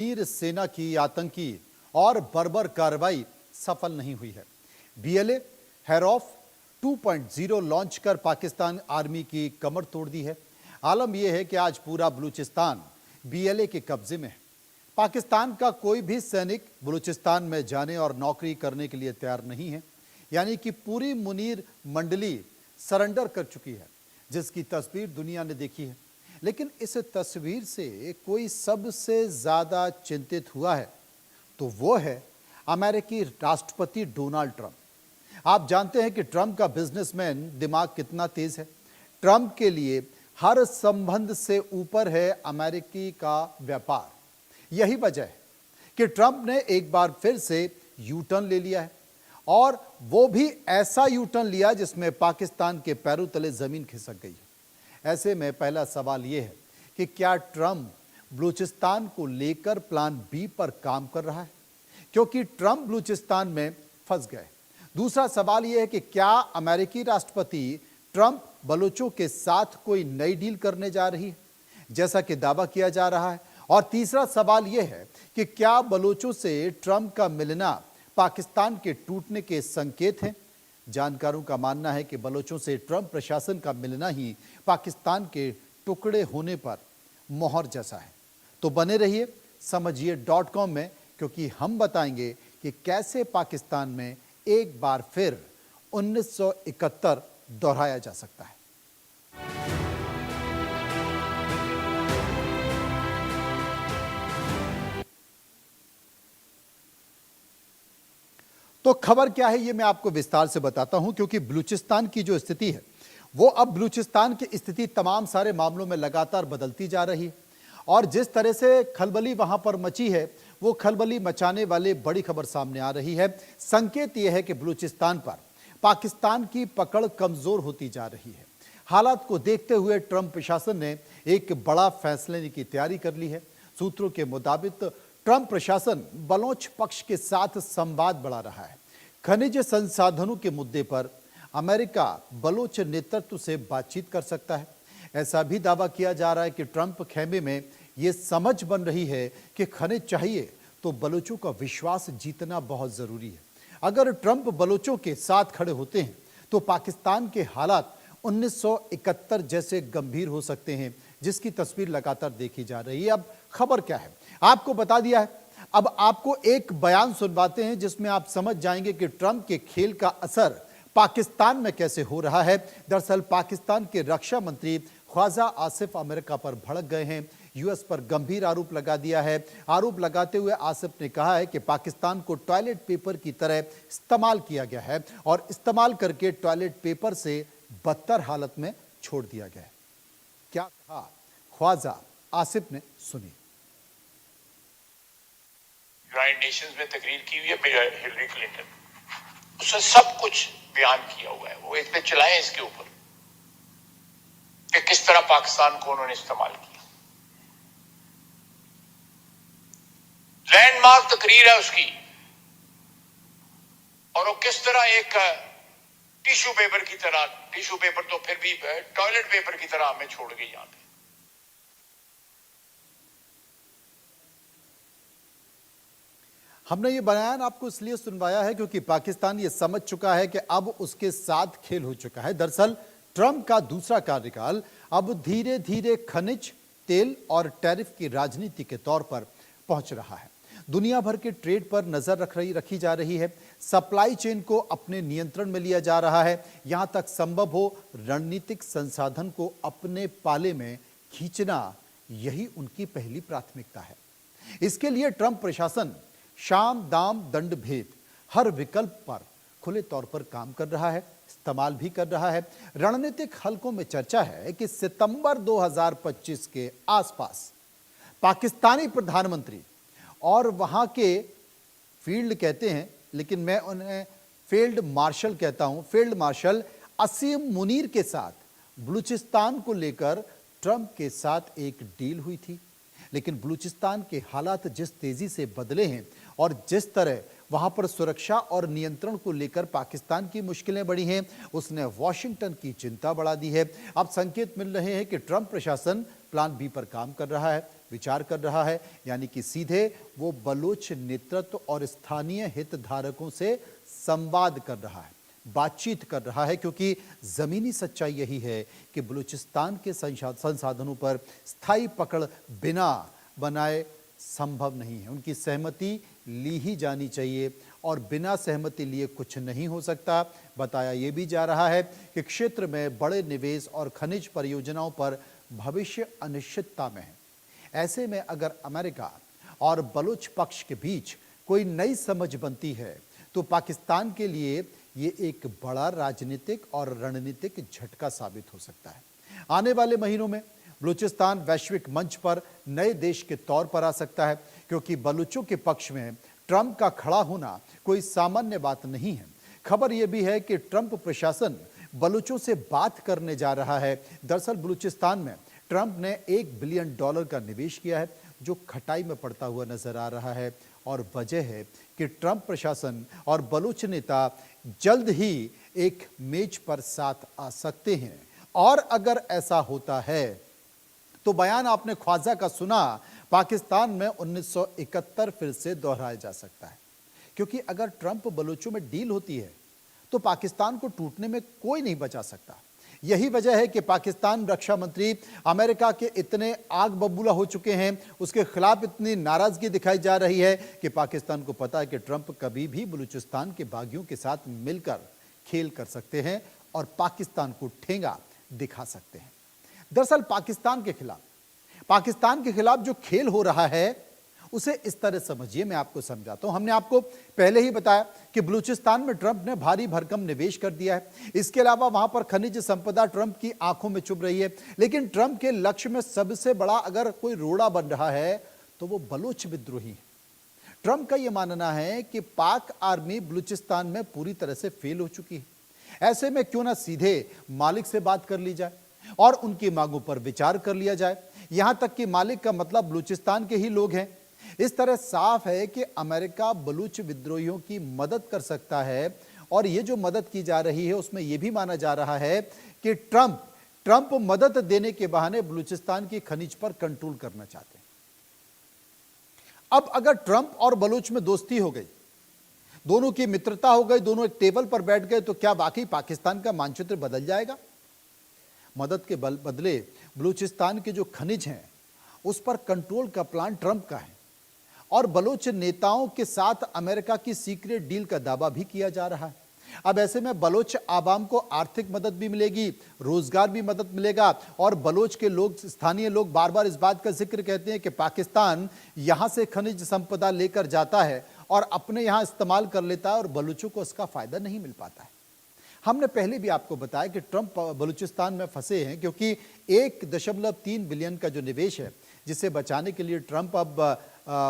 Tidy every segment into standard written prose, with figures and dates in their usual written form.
कश्मीर सेना की आतंकी और बर्बर कार्रवाई सफल नहीं हुई है। बीएलए हैरॉफ 2.0 लॉन्च कर पाकिस्तान आर्मी की कमर तोड़ दी है। आलम यह है कि आज पूरा बलूचिस्तान बीएलए के कब्जे में है। पाकिस्तान का कोई भी सैनिक बलूचिस्तान में जाने और नौकरी करने के लिए तैयार नहीं है। यानी कि पूरी मुनीर मंडली सरेंडर कर चुकी है, जिसकी तस्वीर दुनिया ने देखी है। लेकिन इस तस्वीर से कोई सबसे ज्यादा चिंतित हुआ है तो वो है अमेरिकी राष्ट्रपति डोनाल्ड ट्रंप। आप जानते हैं कि ट्रंप का बिजनेसमैन दिमाग कितना तेज है। ट्रंप के लिए हर संबंध से ऊपर है अमेरिकी का व्यापार। यही वजह है कि ट्रंप ने एक बार फिर से यू टर्न ले लिया है, और वो भी ऐसा यू टर्न लिया जिसमें पाकिस्तान के पैरों तले जमीन खिसक गई है। ऐसे में पहला सवाल यह है कि क्या ट्रंप बलूचिस्तान को लेकर प्लान बी पर काम कर रहा है, क्योंकि ट्रंप बलूचिस्तान में फंस गए। दूसरा सवाल यह है कि क्या अमेरिकी राष्ट्रपति ट्रंप बलूचों के साथ कोई नई डील करने जा रही है, जैसा कि दावा किया जा रहा है। और तीसरा सवाल यह है कि क्या बलूचों से ट्रंप का मिलना पाकिस्तान के टूटने के संकेत हैं। जानकारों का मानना है कि बलोचों से ट्रंप प्रशासन का मिलना ही पाकिस्तान के टुकड़े होने पर मोहर जैसा है। तो बने रहिए समझिए.com में, क्योंकि हम बताएंगे कि कैसे पाकिस्तान में एक बार फिर 1971 दोहराया जा सकता है। तो खबर क्या है ये मैं आपको विस्तार से बताता हूं, क्योंकि बलूचिस्तान की जो स्थिति है वो अब बलूचिस्तान की स्थिति तमाम सारे मामलों में लगातार बदलती जा रही है। और जिस तरह से खलबली वहां पर मची है, वो खलबली मचाने वाले बड़ी खबर सामने आ रही है। संकेत यह है कि बलूचिस्तान पर पाकिस्तान की पकड़ कमजोर होती जा रही है। हालात को देखते हुए ट्रंप प्रशासन ने एक बड़ा फैसले की तैयारी कर ली है। सूत्रों के मुताबिक ट्रंप प्रशासन बलोच पक्ष के साथ संवाद बढ़ा रहा है। खनिज संसाधनों के मुद्दे पर अमेरिका बलोच नेतृत्व से बातचीत कर सकता है। ऐसा भी दावा किया जा रहा है कि ट्रंप खेमे में यह समझ बन रही है कि खनिज चाहिए तो बलोचों का विश्वास जीतना बहुत जरूरी है। अगर ट्रंप बलोचों के साथ खड़े होते हैं तो पाकिस्तान के हालात 1971 जैसे गंभीर हो सकते हैं, जिसकी तस्वीर लगातार देखी जा रही है। अब खबर क्या है आपको बता दिया है। अब आपको एक बयान सुनवाते हैं जिसमें आप समझ जाएंगे कि ट्रंप के खेल का असर पाकिस्तान में कैसे हो रहा है। दरअसल पाकिस्तान के रक्षा मंत्री ख्वाजा आसिफ अमेरिका पर भड़क गए हैं। यूएस पर गंभीर आरोप लगा दिया है। आरोप लगाते हुए आसिफ ने कहा है कि पाकिस्तान को टॉयलेट पेपर की तरह इस्तेमाल किया गया है और इस्तेमाल करके टॉयलेट पेपर से बदतर हालत में छोड़ दिया गया है। क्या कहा ख्वाजा आसिफ ने, सुनिए। यूनाइटेड नेशंस में तकरीर की हुई है हिलरी क्लिंटन, उसने सब कुछ बयान किया हुआ है। वो इस पे चलाएं इसके ऊपर कि किस तरह पाकिस्तान को उन्होंने इस्तेमाल किया। लैंडमार्क तकरीर है उसकी, और वो किस तरह एक टिश्यू पेपर की तरह, टिश्यू पेपर तो फिर भी टॉयलेट पेपर की तरह हमें छोड़ गई यहां पे। हमने ये बयान आपको इसलिए सुनवाया है क्योंकि पाकिस्तान ये समझ चुका है कि अब उसके साथ खेल हो चुका है। दरअसल ट्रंप का दूसरा कार्यकाल अब धीरे धीरे खनिज, तेल और टैरिफ की राजनीति के तौर पर पहुंच रहा है। दुनिया भर के ट्रेड पर नजर रखी जा रही है। सप्लाई चेन को अपने नियंत्रण में लिया जा रहा है। यहां तक संभव हो रणनीतिक संसाधन को अपने पाले में खींचना, यही उनकी पहली प्राथमिकता है। इसके लिए ट्रंप प्रशासन शाम दाम दंड भेद हर विकल्प पर खुले तौर पर काम कर रहा है, इस्तेमाल भी कर रहा है। रणनीतिक हलकों में चर्चा है कि सितंबर 2025 के आसपास पाकिस्तानी प्रधानमंत्री और वहां के फील्ड कहते हैं, लेकिन मैं उन्हें फील्ड मार्शल कहता हूं, फील्ड मार्शल असीम मुनीर के साथ बलूचिस्तान को लेकर ट्रंप के साथ एक डील हुई थी। लेकिन बलूचिस्तान के हालात जिस तेजी से बदले हैं और जिस तरह वहां पर सुरक्षा और नियंत्रण को लेकर पाकिस्तान की मुश्किलें बढ़ी हैं, उसने वॉशिंगटन की चिंता बढ़ा दी है। अब संकेत मिल रहे हैं कि ट्रंप प्रशासन प्लान बी पर काम कर रहा है। विचार कर रहा है, यानी कि सीधे वो बलूच नेतृत्व और स्थानीय हितधारकों से संवाद कर रहा है, बातचीत कर रहा है, क्योंकि जमीनी सच्चाई यही है कि बलूचिस्तान के संसाधनों पर स्थायी पकड़ बिना बनाए संभव नहीं है। उनकी सहमति ली ही जानी चाहिए और बिना सहमति लिए कुछ नहीं हो सकता। बताया यह भी जा रहा है कि क्षेत्र में बड़े निवेश और खनिज परियोजनाओं पर भविष्य अनिश्चितता में है। ऐसे में अगर अमेरिका और बलूच पक्ष के बीच कोई नई समझ बनती है तो पाकिस्तान के लिए ये एक बड़ा राजनीतिक और रणनीतिक झटका साबित हो सकता है। आने वाले महीनों में बलूचिस्तान वैश्विक मंच पर नए देश के तौर पर आ सकता है, क्योंकि बलूचों के पक्ष में ट्रंप का खड़ा होना कोई सामान्य बात नहीं है। खबर यह भी है कि ट्रंप प्रशासन बलूचों से बात करने जा रहा है। दरअसल बलूचिस्तान में ट्रंप ने $1 बिलियन का निवेश किया है, जो खटाई में पड़ता हुआ नजर आ रहा है। और वजह है कि ट्रंप प्रशासन और बलूच नेता जल्द ही एक मेज पर साथ आ सकते हैं। और अगर ऐसा होता है तो बयान आपने ख्वाजा का सुना, पाकिस्तान में 1971 फिर से दोहराया जा सकता है। क्योंकि अगर ट्रंप बलूचों में डील होती है तो पाकिस्तान को टूटने में कोई नहीं बचा सकता। यही वजह है कि पाकिस्तान रक्षा मंत्री अमेरिका के इतने आग बबूला हो चुके हैं, उसके खिलाफ इतनी नाराजगी दिखाई जा रही है कि पाकिस्तान को पता है कि ट्रंप कभी भी बलूचिस्तान के बागियों के साथ मिलकर खेल कर सकते हैं और पाकिस्तान को ठेंगा दिखा सकते हैं। दरअसल पाकिस्तान के खिलाफ जो खेल हो रहा है उसे इस तरह समझिए, मैं आपको समझाता हूं। हमने आपको पहले ही बताया कि बलूचिस्तान में ट्रंप ने भारी भरकम निवेश कर दिया है। इसके अलावा वहां पर खनिज संपदा ट्रंप की आंखों में चुभ रही है। लेकिन ट्रंप के लक्ष्य में सबसे बड़ा अगर कोई रोड़ा बन रहा है तो वो बलूच विद्रोही है। ट्रंप का यह मानना है कि पाक आर्मी बलूचिस्तान में पूरी तरह से फेल हो चुकी है। ऐसे में क्यों ना सीधे मालिक से बात कर ली जाए और उनकी मांगों पर विचार कर लिया जाए। यहां तक कि मालिक का मतलब बलूचिस्तान के ही लोग हैं। इस तरह साफ है कि अमेरिका बलूच विद्रोहियों की मदद कर सकता है। और ये जो मदद की जा रही है उसमें यह भी माना जा रहा है कि ट्रंप मदद देने के बहाने बलूचिस्तान की खनिज पर कंट्रोल करना चाहते हैं। अब अगर ट्रंप और बलूच में दोस्ती हो गई, दोनों की मित्रता हो गई, दोनों एक टेबल पर बैठ गए, तो क्या वाकई पाकिस्तान का मानचित्र बदल जाएगा? मदद के बदले बलूचिस्तान के जो खनिज हैं उस पर कंट्रोल का प्लान ट्रंप का है। और बलूच नेताओं के साथ अमेरिका की सीक्रेट डील का दावा भी किया जा रहा है। अब ऐसे में बलूच आवाम को आर्थिक मदद भी मिलेगी, रोजगार भी मदद मिलेगा। और बलूच के लोग, स्थानीय लोग बार बार इस बात का जिक्र कहते हैं कि पाकिस्तान यहां से खनिज संपदा लेकर जाता है और अपने यहां इस्तेमाल कर लेता है और बलूचों को इसका फायदा नहीं मिल पाता है। हमने पहले भी आपको बताया कि ट्रंप बलूचिस्तान में फंसे हैं, क्योंकि 1.3 बिलियन का जो निवेश है, जिसे बचाने के लिए ट्रंप अब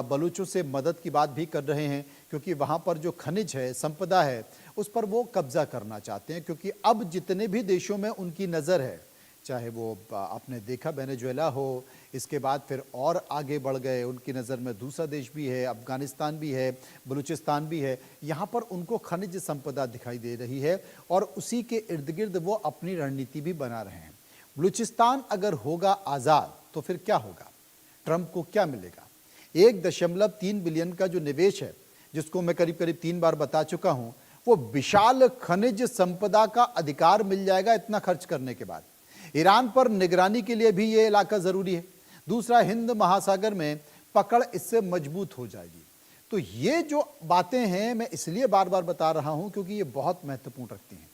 बलूचों से मदद की बात भी कर रहे हैं, क्योंकि वहां पर जो खनिज है, संपदा है, उस पर वो कब्जा करना चाहते हैं। क्योंकि अब जितने भी देशों में उनकी नज़र है, चाहे वो आपने देखा वेनेजुएला हो, इसके बाद फिर और आगे बढ़ गए, उनकी नज़र में दूसरा देश भी है, अफगानिस्तान भी है, बलूचिस्तान भी है। यहाँ पर उनको खनिज संपदा दिखाई दे रही है और उसी के इर्द गिर्द वो अपनी रणनीति भी बना रहे हैं। बलूचिस्तान अगर होगा आज़ाद तो फिर क्या होगा? ट्रंप को क्या मिलेगा? 1.3 बिलियन का जो निवेश है, जिसको मैं करीब करीब 3 बार बता चुका हूं, वो विशाल खनिज संपदा का अधिकार मिल जाएगा इतना खर्च करने के बाद। ईरान पर निगरानी के लिए भी ये इलाका जरूरी है। दूसरा, हिंद महासागर में पकड़ इससे मजबूत हो जाएगी। तो ये जो बातें हैं मैं इसलिए बार बार बता रहा हूं क्योंकि ये बहुत महत्वपूर्ण रखती हैं।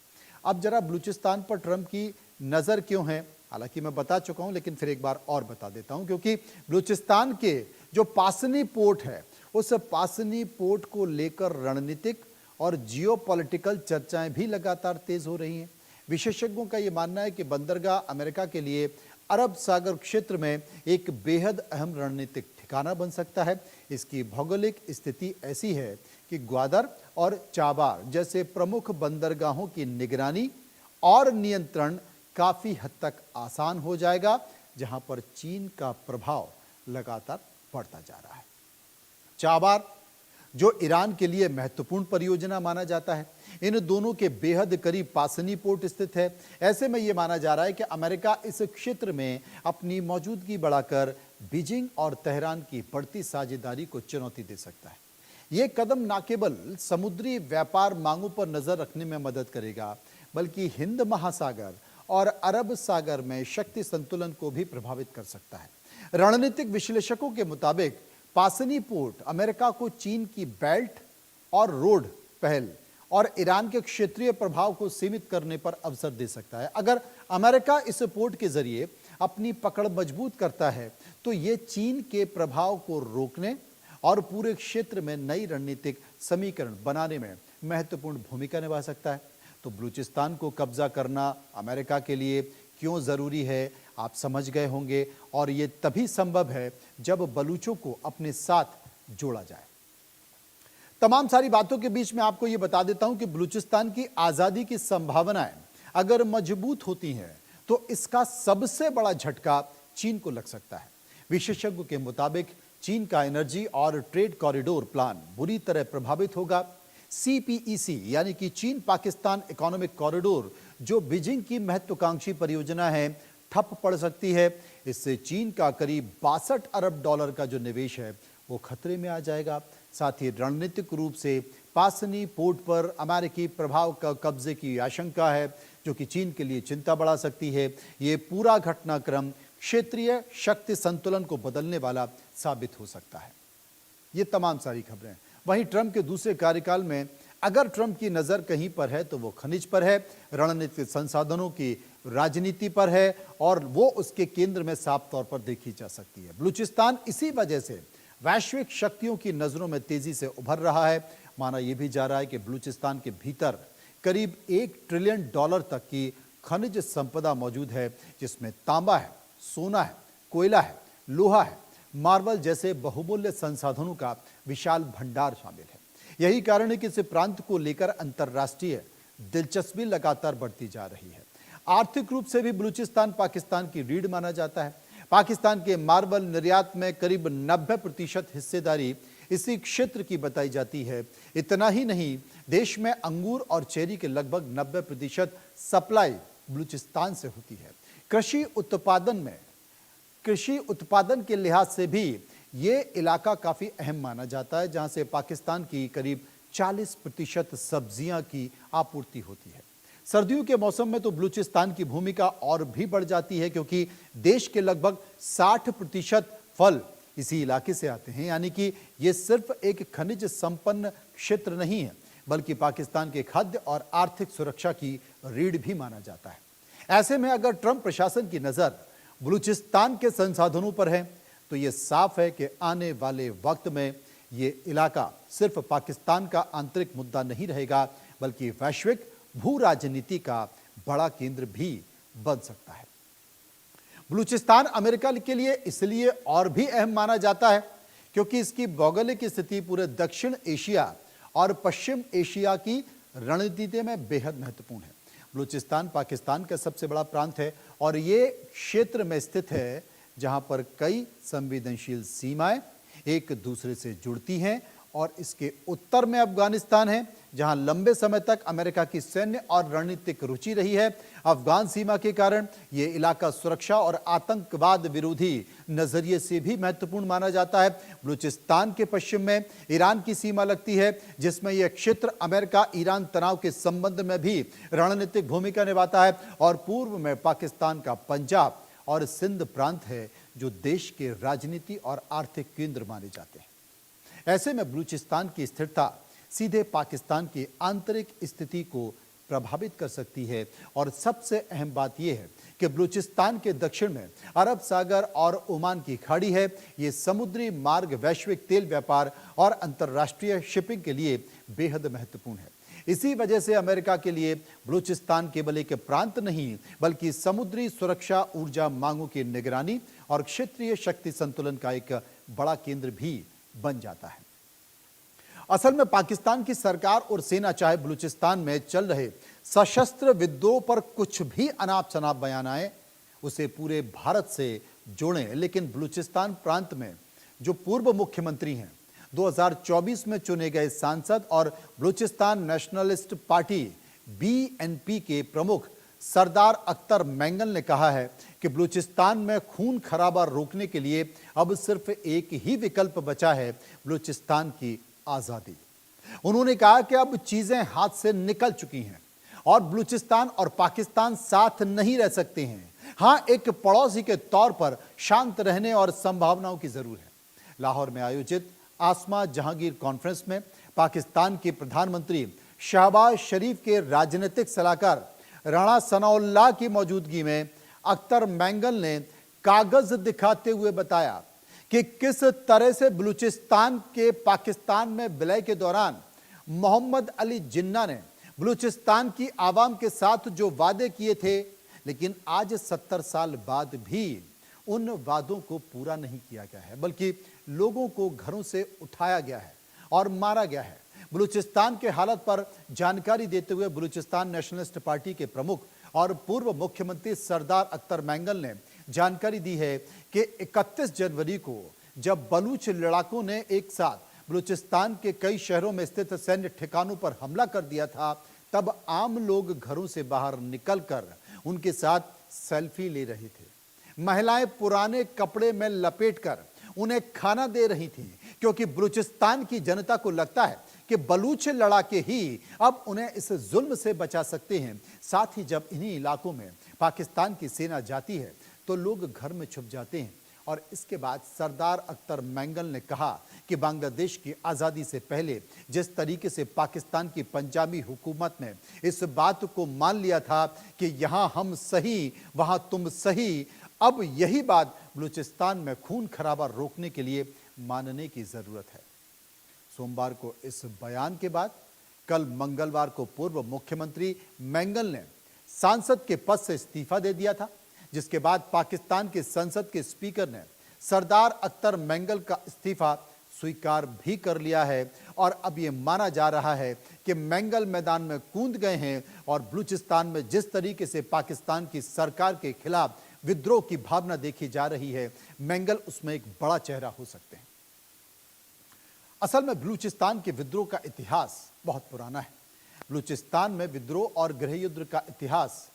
अब जरा बलूचिस्तान पर ट्रंप की नजर क्यों है, हालांकि मैं बता चुका हूं, लेकिन फिर एक बार और बता देता हूं। क्योंकि बलूचिस्तान के जो पासनी पोर्ट है, उस पासनी पोर्ट को लेकर रणनीतिक और जियोपॉलिटिकल चर्चाएं भी लगातार तेज हो रही हैं। विशेषज्ञों का यह मानना है कि बंदरगाह अमेरिका के लिए अरब सागर क्षेत्र में एक बेहद अहम रणनीतिक ठिकाना बन सकता है। इसकी भौगोलिक स्थिति ऐसी है कि ग्वादर और चाबार जैसे प्रमुख बंदरगाहों की निगरानी और नियंत्रण काफी हद तक आसान हो जाएगा, जहां पर चीन का प्रभाव लगातार बढ़ता जा रहा है। चाबार, जो ईरान के लिए महत्वपूर्ण परियोजना माना जाता है, इन दोनों के बेहद करीब पासनी पोर्ट स्थित है। ऐसे में यह माना जा रहा है कि अमेरिका इस क्षेत्र में अपनी मौजूदगी बढ़ाकर बीजिंग और तेहरान की बढ़ती साझेदारी को चुनौती दे सकता है। ये कदम न केवल समुद्री व्यापार मांगों पर नजर रखने में मदद करेगा, बल्कि हिंद महासागर और अरब सागर में शक्ति संतुलन को भी प्रभावित कर सकता है। रणनीतिक विश्लेषकों के मुताबिक पासनी पोर्ट अमेरिका को चीन की बेल्ट और रोड पहल और ईरान के क्षेत्रीय प्रभाव को सीमित करने पर अवसर दे सकता है। अगर अमेरिका इस पोर्ट के जरिए अपनी पकड़ मजबूत करता है तो ये चीन के प्रभाव को रोकने और पूरे क्षेत्र में नई रणनीतिक समीकरण बनाने में महत्वपूर्ण भूमिका निभा सकता है। तो बलूचिस्तान को कब्जा करना अमेरिका के लिए क्यों जरूरी है, आप समझ गए होंगे, और ये तभी संभव है जब बलूचों को अपने साथ जोड़ा जाए। तमाम सारी बातों के बीच में आपको यह बता देता हूं कि बलूचिस्तान की आजादी की संभावनाएं अगर मजबूत होती हैं तो इसका सबसे बड़ा झटका चीन को लग सकता है। विशेषज्ञों के मुताबिक चीन का एनर्जी और ट्रेड कॉरिडोर प्लान बुरी तरह प्रभावित होगा। CPEC यानी कि चीन पाकिस्तान इकोनॉमिक कॉरिडोर जो बीजिंग की महत्वाकांक्षी परियोजना है, ठप पड़ सकती है। इससे चीन का करीब 62 अरब डॉलर का जो निवेश है वो खतरे में आ जाएगा। साथ ही रणनीतिक रूप से पासनी पोर्ट पर अमेरिकी प्रभाव का कब्जे की आशंका है, जो कि चीन के लिए चिंता बढ़ा सकती है। ये पूरा घटनाक्रम क्षेत्रीय शक्ति संतुलन को बदलने वाला साबित हो सकता है। ये तमाम सारी खबरें। वहीं ट्रंप के दूसरे कार्यकाल में अगर ट्रंप की नजर कहीं पर है तो वो खनिज पर है, रणनीतिक संसाधनों की राजनीति पर है, और वो उसके केंद्र में साफ तौर पर देखी जा सकती है। बलूचिस्तान इसी वजह से वैश्विक शक्तियों की नजरों में तेजी से उभर रहा है। माना यह भी जा रहा है कि बलूचिस्तान के भीतर करीब $1 ट्रिलियन तक की खनिज संपदा मौजूद है, जिसमें तांबा है, सोना है, कोयला है, लोहा है, मार्बल जैसे बहुमूल्य संसाधनों का विशाल भंडार शामिल है। यही कारण है कि इस प्रांत को लेकर अंतर्राष्ट्रीय दिलचस्पी लगातार बढ़ती जा रही है। आर्थिक रूप से भी बलूचिस्तान पाकिस्तान की रीढ़ माना जाता है। पाकिस्तान के मार्बल निर्यात में करीब 90% हिस्सेदारी इसी क्षेत्र की बताई जाती है। इतना ही नहीं, देश में अंगूर और चेरी के लगभग 90% सप्लाई बलूचिस्तान से होती है। कृषि उत्पादन के लिहाज से भी ये इलाका काफी अहम माना जाता है, जहां से पाकिस्तान की करीब 40% सब्जियां की आपूर्ति होती है। सर्दियों के मौसम में तो बलूचिस्तान की भूमिका और भी बढ़ जाती है, क्योंकि देश के लगभग 60% फल इसी इलाके से आते हैं। यानी कि ये सिर्फ एक खनिज संपन्न क्षेत्र नहीं है, बल्कि पाकिस्तान के खाद्य और आर्थिक सुरक्षा की रीढ़ भी माना जाता है। ऐसे में अगर ट्रंप प्रशासन की नजर बलूचिस्तान के संसाधनों पर है तो ये साफ है कि आने वाले वक्त में ये इलाका सिर्फ पाकिस्तान का आंतरिक मुद्दा नहीं रहेगा, बल्कि वैश्विक भू राजनीति का बड़ा केंद्र भी बन सकता है। बलूचिस्तान अमेरिका के लिए इसलिए और भी अहम माना जाता है क्योंकि इसकी भौगोलिक स्थिति पूरे दक्षिण एशिया और पश्चिम एशिया की रणनीति में बेहद महत्वपूर्ण है। बलूचिस्तान पाकिस्तान का सबसे बड़ा प्रांत है और ये क्षेत्र में स्थित है जहां पर कई संवेदनशील सीमाएं एक दूसरे से जुड़ती हैं, और इसके उत्तर में अफगानिस्तान है, जहां लंबे समय तक अमेरिका की सैन्य और रणनीतिक रुचि रही है। अफगान सीमा के कारण यह इलाका सुरक्षा और आतंकवाद विरोधी नजरिए से भी महत्वपूर्ण माना जाता है। बलूचिस्तान के पश्चिम में ईरान की सीमा लगती है, जिसमें यह क्षेत्र अमेरिका ईरान तनाव के संबंध में भी रणनीतिक भूमिका निभाता है, और पूर्व में पाकिस्तान का पंजाब और सिंध प्रांत है, जो देश के राजनीति और आर्थिक केंद्र माने जाते हैं। ऐसे में बलूचिस्तान की स्थिरता सीधे पाकिस्तान की आंतरिक स्थिति को प्रभावित कर सकती है, और सबसे अहम बात यह है कि बलूचिस्तान के दक्षिण में अरब सागर और ओमान की खाड़ी है। ये समुद्री मार्ग वैश्विक तेल व्यापार और अंतर्राष्ट्रीय शिपिंग के लिए बेहद महत्वपूर्ण है। इसी वजह से अमेरिका के लिए बलूचिस्तान केवल एक प्रांत नहीं, बल्कि समुद्री सुरक्षा, ऊर्जा मांगों की निगरानी और क्षेत्रीय शक्ति संतुलन का एक बड़ा केंद्र भी बन जाता है। असल में पाकिस्तान की सरकार और सेना चाहे बलूचिस्तान में चल रहे सशस्त्र विद्रोह पर कुछ भी अनाप शनाप बयान आए, उसे पूरे भारत से जोड़ें, लेकिन बलूचिस्तान प्रांत में जो पूर्व मुख्यमंत्री हैं, 2024 में चुने गए सांसद और बलूचिस्तान नेशनलिस्ट पार्टी BNP के प्रमुख सरदार अख्तर मैंगल ने कहा है कि बलूचिस्तान में खून खराबा रोकने के लिए अब सिर्फ एक ही विकल्प बचा है, बलूचिस्तान की आजादी। उन्होंने कहा कि अब चीजें हाथ से निकल चुकी हैं और बलूचिस्तान और पाकिस्तान साथ नहीं रह सकते हैं। हां, एक पड़ोसी के तौर पर शांत रहने और संभावनाओं की जरूर है। लाहौर में आयोजित आसमा जहांगीर कॉन्फ्रेंस में पाकिस्तान के प्रधानमंत्री शहबाज शरीफ के राजनीतिक सलाहकार राणा सनाउल्लाह की मौजूदगी में अख्तर मैंगल ने कागज दिखाते हुए बताया कि किस तरह से बलूचिस्तान के पाकिस्तान में विलय के दौरान मोहम्मद अली जिन्ना ने बलूचिस्तान की आवाम के साथ जो वादे किए थे, लेकिन आज 70 साल बाद भी उन वादों को पूरा नहीं किया गया है, बल्कि लोगों को घरों से उठाया गया है और मारा गया है। बलूचिस्तान के हालत पर जानकारी देते हुए बलूचिस्तान नेशनलिस्ट पार्टी के प्रमुख और पूर्व मुख्यमंत्री सरदार अख्तर मैंगल ने जानकारी दी है कि 31 जनवरी को जब बलूच लड़ाकों ने एक साथ बलूचिस्तान के कई शहरों में स्थित सैन्य ठिकानों पर हमला कर दिया था, तब आम लोग घरों से बाहर निकलकर उनके साथ सेल्फी ले रहे थे। महिलाएं पुराने कपड़े में लपेटकर उन्हें खाना दे रही थीं, क्योंकि बलूचिस्तान की जनता को लगता है कि बलूच लड़ाके ही अब उन्हें इस जुल्म से बचा सकते हैं। साथ ही जब इन्हीं इलाकों में पाकिस्तान की सेना जाती है तो लोग घर में छुप जाते हैं। और इसके बाद सरदार अख्तर मैंगल ने कहा कि बांग्लादेश की आज़ादी से पहले जिस तरीके से पाकिस्तान की पंजाबी हुकूमत ने इस बात को मान लिया था कि यहाँ हम सही वहाँ तुम सही, अब यही बात बलूचिस्तान में खून खराबा रोकने के लिए मानने की ज़रूरत है। सोमवार को इस बयान के बाद कल मंगलवार को पूर्व मुख्यमंत्री मैंगल ने सांसद के पद से इस्तीफा दे दिया था, जिसके बाद पाकिस्तान के संसद के स्पीकर ने सरदार अख्तर मैंगल का इस्तीफा स्वीकार भी कर लिया है। और अब यह माना जा रहा है कि मैंगल मैदान में कूद गए हैं और बलूचिस्तान में जिस तरीके से पाकिस्तान की सरकार के खिलाफ विद्रोह की भावना देखी जा रही है, मैंगल उसमें एक बड़ा चेहरा हो सकते हैं। असल में बलूचिस्तान के विद्रोह का इतिहास बहुत पुराना है। बलूचिस्तान में विद्रोह और गृह युद्ध का इतिहास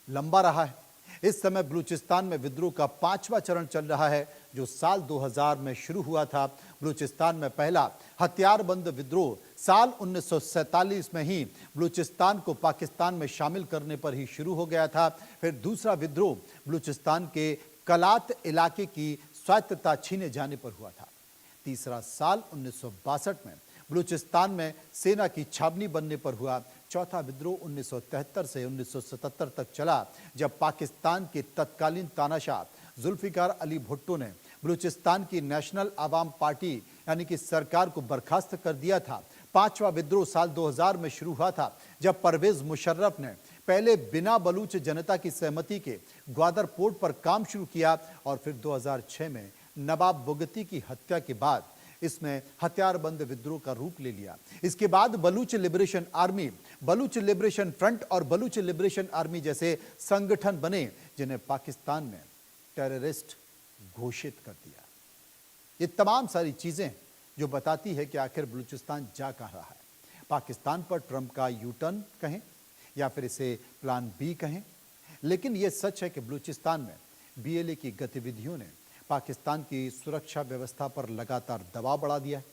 लंबा रहा है। इस समय बलूचिस्तान में विद्रोह का 5वां चरण चल रहा है, जो साल 2000 में शुरू हुआ था। बलूचिस्तान में पहला हथियारबंद विद्रोह साल 1947 में ही बलूचिस्तान को पाकिस्तान में शामिल करने पर ही शुरू हो गया था। फिर दूसरा विद्रोह बलूचिस्तान के कलात इलाके की स्वायत्तता छीने जाने पर हुआ था। तीसरा साल 1962 में बलूचिस्तान में सेना की छावनी बनने पर हुआ। चौथा विद्रोह 1973 से 1977 तक चला, जब पाकिस्तान के तत्कालीन तानाशाह जुल्फिकार अली भुट्टो ने बलूचिस्तान की नेशनल आवाम पार्टी यानी कि सरकार को बर्खास्त कर दिया था। पांचवा विद्रोह साल 2000 में शुरू हुआ था, जब परवेज मुशर्रफ ने पहले बिना बलूच जनता की सहमति के ग्वादर पोर्ट पर काम शुरू किया और फिर 2006 में नवाब बुगती की हत्या के बाद इसमें हथियारबंद विद्रोह का रूप ले लिया। इसके बाद Baloch liberation army, Baloch liberation front और बलूच लिबरेशन आर्मी जैसे संगठन बने, जिन्हें पाकिस्तान में टेररिस्ट घोषित कर दिया। ये तमाम सारी चीजें जो बताती है कि आखिर बलूचिस्तान जा कहां रहा है। पाकिस्तान पर ट्रंप का यू टर्न कहें या फिर इसे प्लान बी कहें, लेकिन यह सच है कि बलूचिस्तान में बीएलए की गतिविधियों ने पाकिस्तान की सुरक्षा व्यवस्था पर लगातार दबाव बढ़ा दिया है।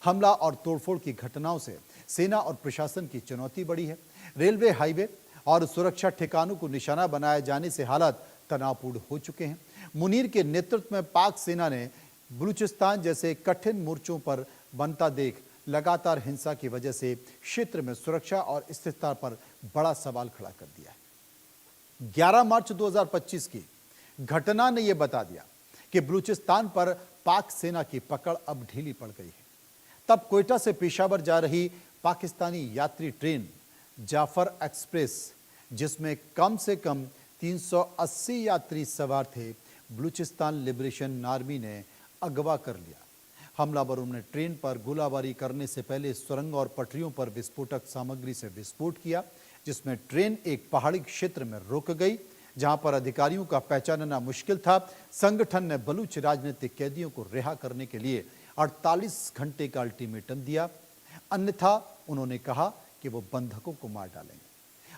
हमला और तोड़फोड़ की घटनाओं से सेना और प्रशासन की चुनौती बढ़ी है। रेलवे, हाईवे और सुरक्षा ठिकानों को निशाना बनाए जाने से हालात तनावपूर्ण हो चुके हैं। मुनीर के नेतृत्व में पाक सेना ने बलूचिस्तान जैसे कठिन मोर्चों पर बनता देख लगातार हिंसा की वजह से क्षेत्र में सुरक्षा और स्थिरता पर बड़ा सवाल खड़ा कर दिया है। 11 मार्च 2025 की घटना ने यह बता दिया कि बलूचिस्तान पर पाक सेना की पकड़ अब ढीली पड़ गई है। तब कोयटा से पेशावर जा रही पाकिस्तानी यात्री ट्रेन जाफर एक्सप्रेस, जिसमें कम से कम 380 यात्री सवार थे, बलूचिस्तान लिबरेशन आर्मी ने अगवा कर लिया। हमलावरों ने ट्रेन पर गोलाबारी करने से पहले सुरंग और पटरियों पर विस्फोटक सामग्री से विस्फोट किया, जिसमें ट्रेन एक पहाड़ी क्षेत्र में रुक गई, जहां पर अधिकारियों का पहचानना मुश्किल था। संगठन ने बलूच राजनीतिक कैदियों को रिहा करने के लिए 48 घंटे का अल्टीमेटम दिया, अन्यथा उन्होंने कहा कि वो बंधकों को मार डालेंगे।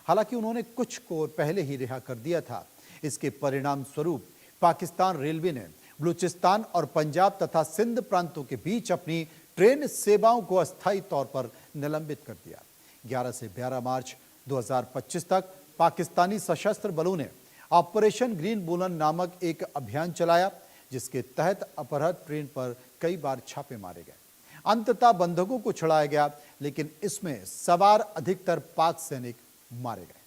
हालांकि उन्होंने कुछ को पहले ही रिहा कर दिया था। इसके परिणाम स्वरूप पाकिस्तान रेलवे ने बलूचिस्तान और पंजाब तथा सिंध प्रांतों के बीच अपनी ट्रेन सेवाओं को अस्थायी तौर पर निलंबित कर दिया। 11 से 12 मार्च 2025 तक पाकिस्तानी सशस्त्र बलों ने ऑपरेशन ग्रीन बुलन नामक एक अभियान चलाया, जिसके तहत अपहृत ट्रेन पर कई बार छापे मारे गए। अंततः बंधकों को छुड़ाया गया, लेकिन इसमें सवार अधिकतर पाक सैनिक मारे गए।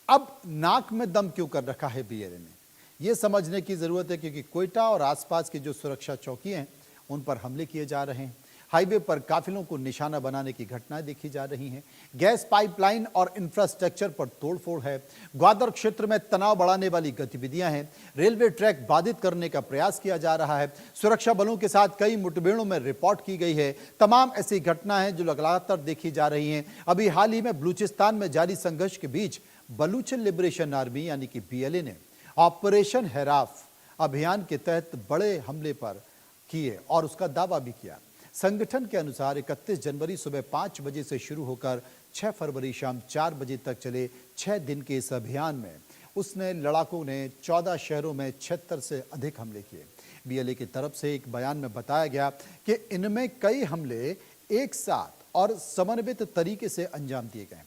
अब नाक में दम क्यों कर रखा है बीएलए ने, यह समझने की जरूरत है, क्योंकि कोयटा और आसपास की जो सुरक्षा चौकियां हैं उन पर हमले किए जा रहे हैं। हाईवे पर काफिलों को निशाना बनाने की घटनाएं देखी जा रही हैं। गैस पाइपलाइन और इंफ्रास्ट्रक्चर पर तोड़फोड़ है। ग्वादर क्षेत्र में तनाव बढ़ाने वाली गतिविधियां हैं। रेलवे ट्रैक बाधित करने का प्रयास किया जा रहा है। सुरक्षा बलों के साथ कई मुठभेड़ों में रिपोर्ट की गई है। तमाम ऐसी घटनाएं हैं जो लगातार देखी जा रही हैं। अभी हाल ही में बलूचिस्तान में जारी संघर्ष के बीच बलूचिस्तान लिबरेशन आर्मी यानी कि बीएलए ने ऑपरेशन हेराफ अभियान के तहत बड़े हमले पर किए और उसका दावा भी किया। संगठन के अनुसार 31 जनवरी सुबह 5 बजे से शुरू होकर 6 फरवरी शाम 4 बजे तक चले 6 दिन के इस अभियान में उसने लड़ाकों ने 14 शहरों में 76 से अधिक हमले किए। बीएलए की तरफ से एक बयान में बताया गया कि इनमें कई हमले एक साथ और समन्वित तरीके से अंजाम दिए गए।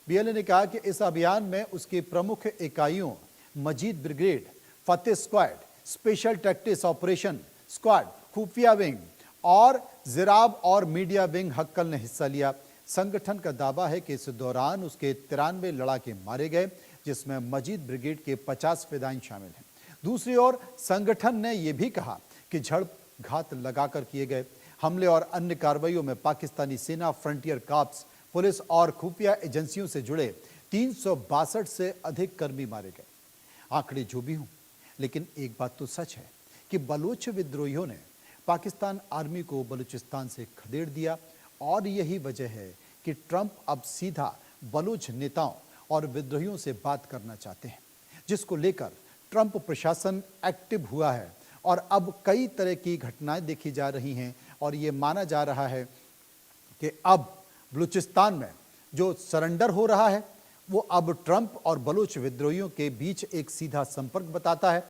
बीएलए ने कहा कि इस अभियान में उसकी प्रमुख इकाइयों Majeed brigade, Fateh squad, special tactics operation squad, खुफिया विंग और जिराब और मीडिया विंग हक्कल ने हिस्सा लिया। संगठन का दावा है कि इस दौरान उसके 93 लड़ाके मारे गए, जिसमें मजीद ब्रिगेड के 50 फिदायीन शामिल हैं। दूसरी ओर संगठन ने यह भी कहा कि झड़प घात लगाकर किए गए हमले और अन्य कार्रवाइयों में पाकिस्तानी सेना, फ्रंटियर कॉर्प्स, पुलिस और खुफिया एजेंसियों से जुड़े 362 से अधिक कर्मी मारे गए। आंकड़े जो भी हों, लेकिन एक बात तो सच है कि बलूच विद्रोहियों ने पाकिस्तान आर्मी को बलूचिस्तान से खदेड़ दिया और यही वजह है कि ट्रंप अब सीधा बलूच नेताओं और विद्रोहियों से बात करना चाहते हैं, जिसको लेकर ट्रंप प्रशासन एक्टिव हुआ है और अब कई तरह की घटनाएं देखी जा रही हैं और ये माना जा रहा है कि अब बलूचिस्तान में जो सरेंडर हो रहा है वो अब ट्रंप और बलूच विद्रोहियों के बीच एक सीधा संपर्क बताता है।